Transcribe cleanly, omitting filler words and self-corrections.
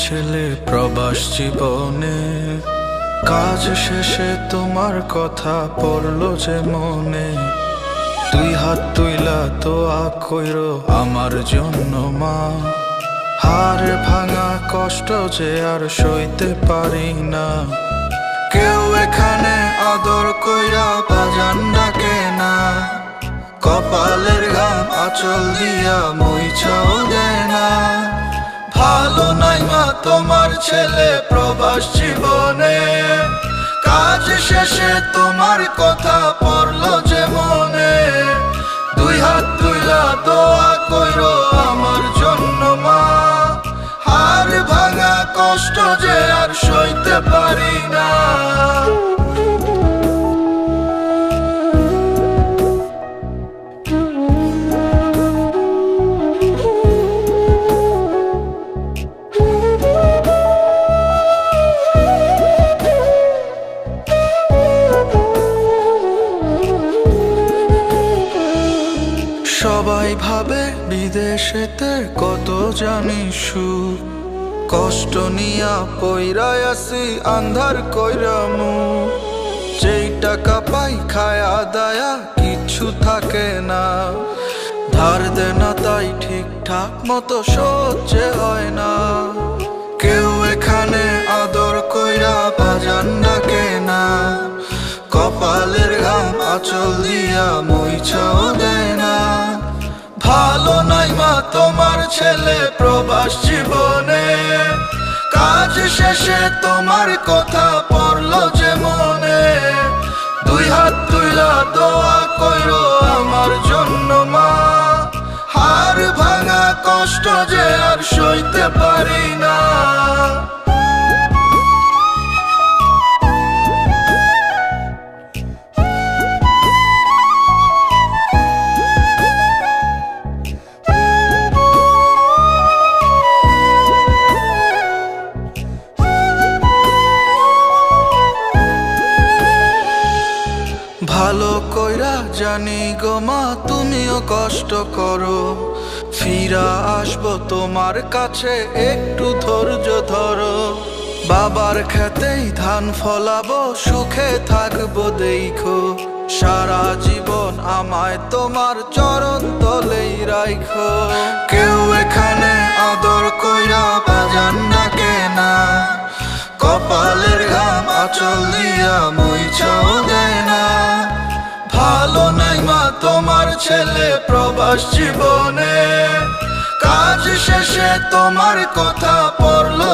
ছেলে প্রবাস জীবনে, কাজ শেষে তোমার কথা পড়লো যে মনে। দুই হাত তুইলা তো কইরো আমার জন্য মা, হার ভাঙা কষ্ট যে আর সইতে পারি না। কেউ এখানে আদর কইরা বাজান ডাকে না, কপালের ঘাম আঁচল দিয়া মুইছাও দেয় না। ভালো নাই মা তোমার ছেলে প্রবাস জীবনে, কাজ শেষে তোমার কথা পড়লো যে মনে। দুই হাত তুইলা দোয়া কইরো আমার জন্য মা, হার ভাঙা কষ্ট যে আর সইতে পারি না। সবাই ভাবে বিদেশেতে কত জানি সুখ, কষ্ট নিয়া পইরা আসি আন্ধার কইরা মুখ। যেই টাকা পাই খায়া দায়া কিছু থাকে না, ধার দেনা তাই ঠিকঠাক মতো সহ্য হয় না। কেউ এখানে আদর কইরা বাজান ডাকে না, কপালের ঘাম আঁচল দিয়া মুইছাও দেয় না। ভালো নাই মা তোমার ছেলে প্রবাস জীবনে, কাজ শেষে তোমার কথা পড়লো যে মনে। দুই হাত তুইলা দোয়া কইরো আমার জন্য মা, হার ভাঙা কষ্ট যে আর সইতে পারি না। ভালো কইরা জানি গো মা তুমিও কষ্ট করো, ফিরা আসবো তোমার কাছে একটু ধৈর্য ধরো। বাবার খেতেই ধান ফলাবো সুখে থাকবো দেখো, সারা জীবন আমায় তোমার চরণ তলেই রাখো। কেউ এখানে আদর কইরা বাজান ডাকে না, কপালের ঘাম আঁচল দিয়া মুইছাও দেয় না। ভালো নাই মা তোমার ছেলে প্রবাস জীবনে, কাজ শেষে তোমার কথা পড়লো